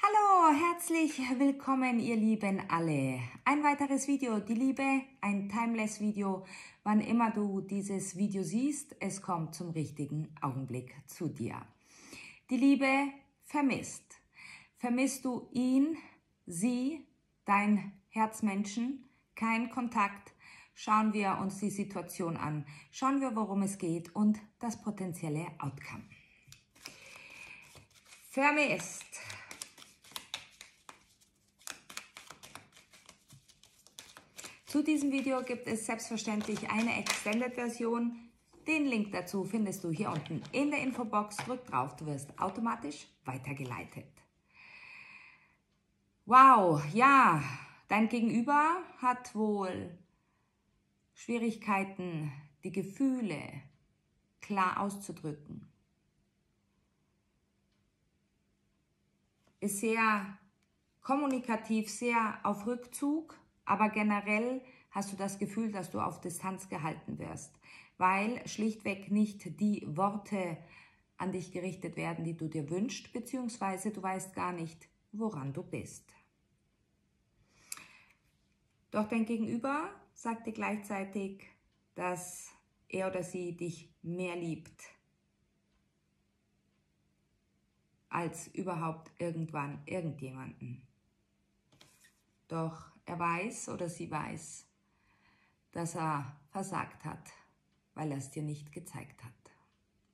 Hallo, herzlich willkommen ihr Lieben alle. Ein weiteres Video, die Liebe, ein Timeless-Video. Wann immer du dieses Video siehst, es kommt zum richtigen Augenblick zu dir. Die Liebe vermisst. Vermisst du ihn, sie, dein Herzmenschen? Kein Kontakt? Schauen wir uns die Situation an. Schauen wir, worum es geht und das potenzielle Outcome. Vermisst. Zu diesem Video gibt es selbstverständlich eine Extended-Version. Den Link dazu findest du hier unten in der Infobox. Drück drauf, du wirst automatisch weitergeleitet. Wow, ja, dein Gegenüber hat wohl Schwierigkeiten, die Gefühle klar auszudrücken. Ist sehr kommunikativ, sehr auf Rückzug. Aber generell hast du das Gefühl, dass du auf Distanz gehalten wirst, weil schlichtweg nicht die Worte an dich gerichtet werden, die du dir wünschst, beziehungsweise du weißt gar nicht, woran du bist. Doch dein Gegenüber sagt dir gleichzeitig, dass er oder sie dich mehr liebt, als überhaupt irgendwann irgendjemanden. Doch er weiß oder sie weiß, dass er versagt hat, weil er es dir nicht gezeigt hat.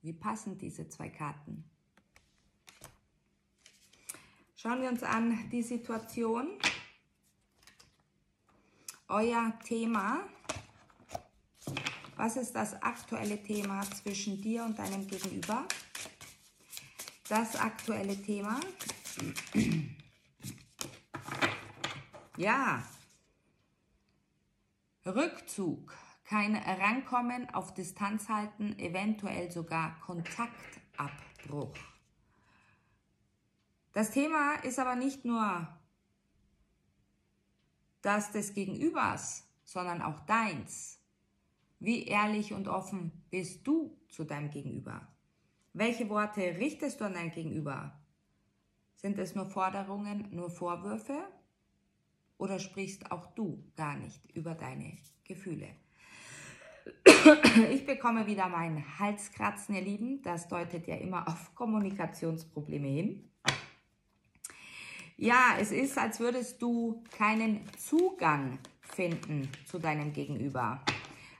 Wie passen diese zwei Karten? Schauen wir uns an die Situation. Euer Thema. Was ist das aktuelle Thema zwischen dir und deinem Gegenüber? Das aktuelle Thema. Ja, Rückzug, kein Rankommen, auf Distanz halten, eventuell sogar Kontaktabbruch. Das Thema ist aber nicht nur das des Gegenübers, sondern auch deins. Wie ehrlich und offen bist du zu deinem Gegenüber? Welche Worte richtest du an dein Gegenüber? Sind es nur Forderungen, nur Vorwürfe? Oder sprichst auch du gar nicht über deine Gefühle? Ich bekomme wieder mein Halskratzen, ihr Lieben. Das deutet ja immer auf Kommunikationsprobleme hin. Ja, es ist, als würdest du keinen Zugang finden zu deinem Gegenüber.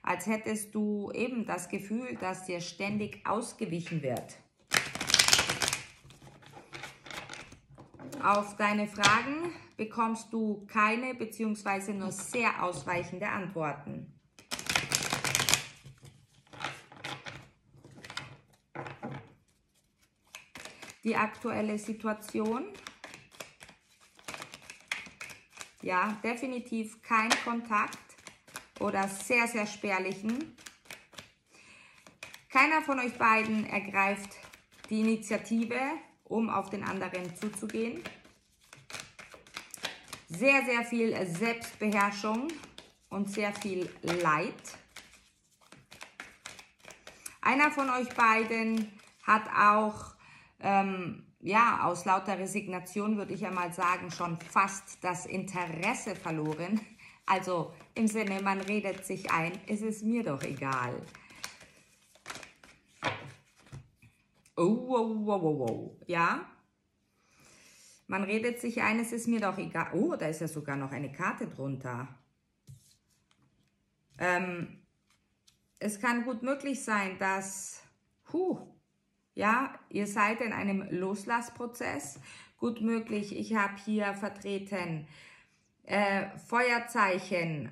Als hättest du eben das Gefühl, dass dir ständig ausgewichen wird. Auf deine Fragen bekommst du keine bzw. nur sehr ausweichende Antworten. Die aktuelle Situation. Ja, definitiv kein Kontakt oder sehr, sehr spärlichen. Keiner von euch beiden ergreift die Initiative, um auf den anderen zuzugehen. Sehr, sehr viel Selbstbeherrschung und sehr viel Leid. Einer von euch beiden hat auch, ja, aus lauter Resignation würde ich ja mal sagen, schon fast das Interesse verloren. Also im Sinne, man redet sich ein, es ist mir doch egal. Oh, ja. Man redet sich ein, es ist mir doch egal. Oh, da ist ja sogar noch eine Karte drunter. Es kann gut möglich sein, dass, ja, ihr seid in einem Loslassprozess. Gut möglich, ich habe hier vertreten Feuerzeichen,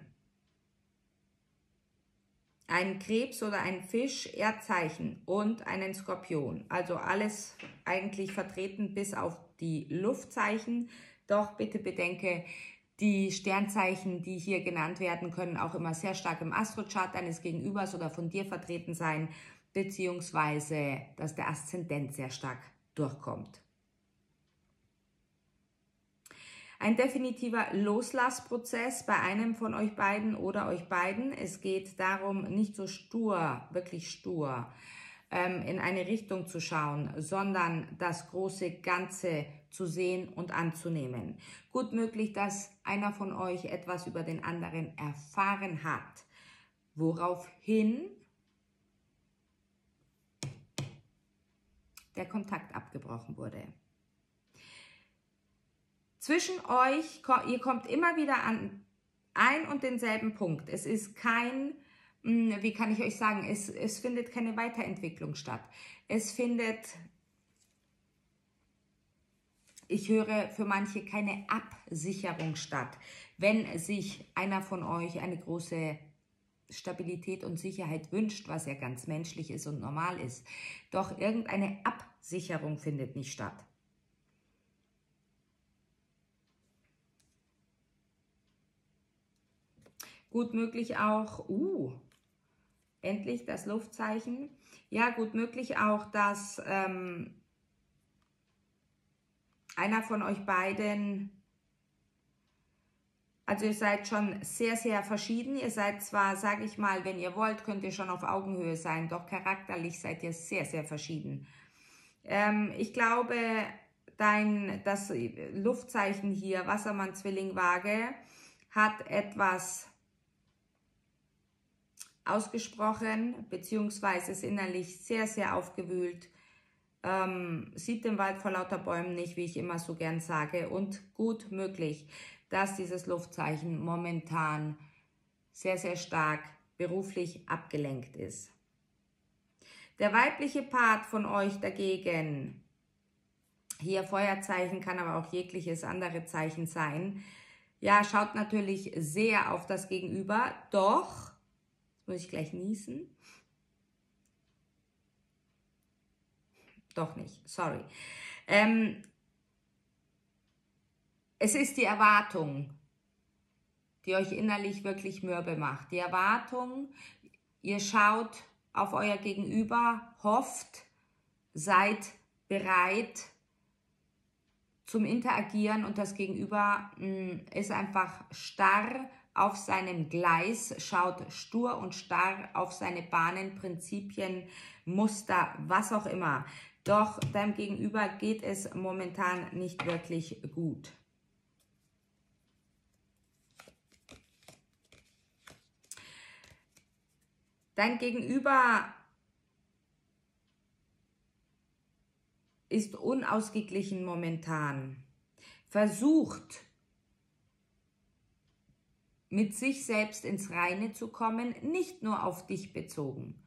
ein Krebs oder ein Fisch, Erdzeichen und einen Skorpion. Also alles eigentlich vertreten bis auf die Luftzeichen. Doch bitte bedenke, die Sternzeichen, die hier genannt werden, können auch immer sehr stark im Astrochart deines Gegenübers oder von dir vertreten sein, beziehungsweise dass der Aszendent sehr stark durchkommt. Ein definitiver Loslassprozess bei einem von euch beiden oder euch beiden. Es geht darum, nicht so stur, wirklich stur, in eine Richtung zu schauen, sondern das große Ganze zu sehen und anzunehmen. Gut möglich, dass einer von euch etwas über den anderen erfahren hat, woraufhin der Kontakt abgebrochen wurde. Zwischen euch, ihr kommt immer wieder an ein und denselben Punkt. Es ist kein, wie kann ich euch sagen, es findet keine Weiterentwicklung statt. Es findet, ich höre für manche, keine Absicherung statt. Wenn sich einer von euch eine große Stabilität und Sicherheit wünscht, was ja ganz menschlich ist und normal ist, doch irgendeine Absicherung findet nicht statt. Gut möglich auch, endlich das Luftzeichen. Ja, gut möglich auch, dass einer von euch beiden, also ihr seid schon sehr, sehr verschieden. Ihr seid zwar, sage ich mal, wenn ihr wollt, könnt ihr schon auf Augenhöhe sein, doch charakterlich seid ihr sehr, sehr verschieden. Ich glaube, das Luftzeichen hier, Wassermann, Zwilling, Waage, hat etwas ausgesprochen, beziehungsweise ist innerlich sehr, sehr aufgewühlt, sieht den Wald vor lauter Bäumen nicht, wie ich immer so gern sage, und gut möglich, dass dieses Luftzeichen momentan sehr, sehr stark beruflich abgelenkt ist. Der weibliche Part von euch dagegen, hier Feuerzeichen, kann aber auch jegliches andere Zeichen sein, ja, schaut natürlich sehr auf das Gegenüber, doch, muss ich gleich niesen? Doch nicht, sorry. Es ist die Erwartung, die euch innerlich wirklich mürbe macht. Die Erwartung, ihr schaut auf euer Gegenüber, hofft, seid bereit zum Interagieren und das Gegenüber ist einfach starr auf seinem Gleis, schaut stur und starr auf seine Bahnen, Prinzipien, Muster, was auch immer. Doch deinem Gegenüber geht es momentan nicht wirklich gut. Dein Gegenüber ist unausgeglichen momentan, versucht mit sich selbst ins Reine zu kommen, nicht nur auf dich bezogen,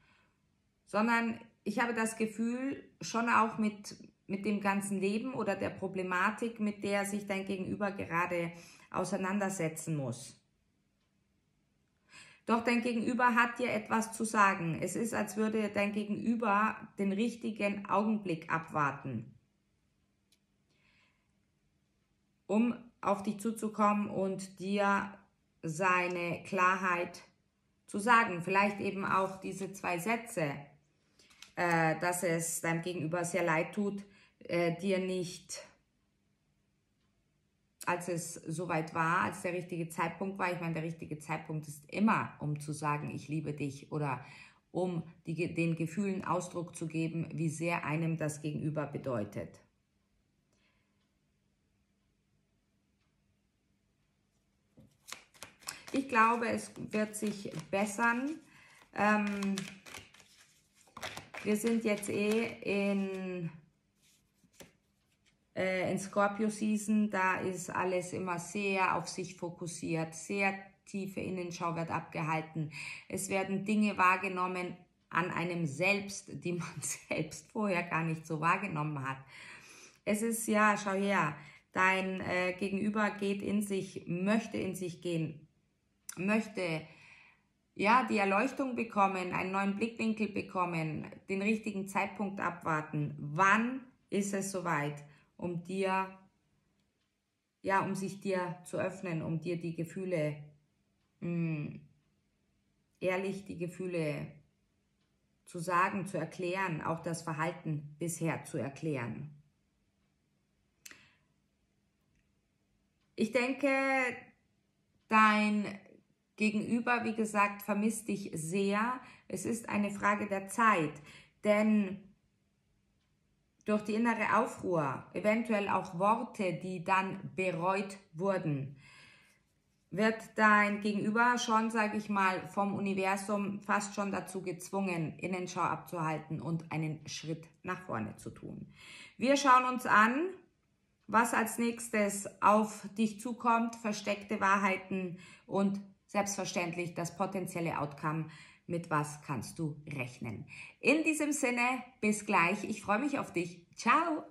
sondern ich habe das Gefühl, schon auch mit dem ganzen Leben oder der Problematik, mit der sich dein Gegenüber gerade auseinandersetzen muss. Doch dein Gegenüber hat dir etwas zu sagen. Es ist, als würde dein Gegenüber den richtigen Augenblick abwarten, um auf dich zuzukommen und dir seine Klarheit zu sagen. Vielleicht eben auch diese 2 Sätze, dass es deinem Gegenüber sehr leid tut, dir nicht, als es soweit war, als der richtige Zeitpunkt war. Ich meine, der richtige Zeitpunkt ist immer, um zu sagen, ich liebe dich, oder um den Gefühlen Ausdruck zu geben, wie sehr einem das Gegenüber bedeutet. Ich glaube, es wird sich bessern. Wir sind jetzt in Scorpio-Season, da ist alles immer sehr auf sich fokussiert, sehr tiefe Innenschau wird abgehalten. Es werden Dinge wahrgenommen an einem selbst, die man selbst vorher gar nicht so wahrgenommen hat. Es ist, ja, schau her, dein Gegenüber geht in sich, möchte in sich gehen, möchte ja die Erleuchtung bekommen, einen neuen Blickwinkel bekommen, den richtigen Zeitpunkt abwarten. Wann ist es soweit, um dir, ja, um sich dir zu öffnen, um dir die Gefühle, ehrlich die Gefühle zu sagen, zu erklären, auch das Verhalten bisher zu erklären. Ich denke, dein Gegenüber, wie gesagt, vermisst dich sehr. Es ist eine Frage der Zeit, denn durch die innere Aufruhr, eventuell auch Worte, die dann bereut wurden, wird dein Gegenüber schon, sage ich mal, vom Universum fast schon dazu gezwungen, Innenschau abzuhalten und einen Schritt nach vorne zu tun. Wir schauen uns an, was als nächstes auf dich zukommt, versteckte Wahrheiten und selbstverständlich das potenzielle Outcome, mit was kannst du rechnen. In diesem Sinne, bis gleich. Ich freue mich auf dich. Ciao!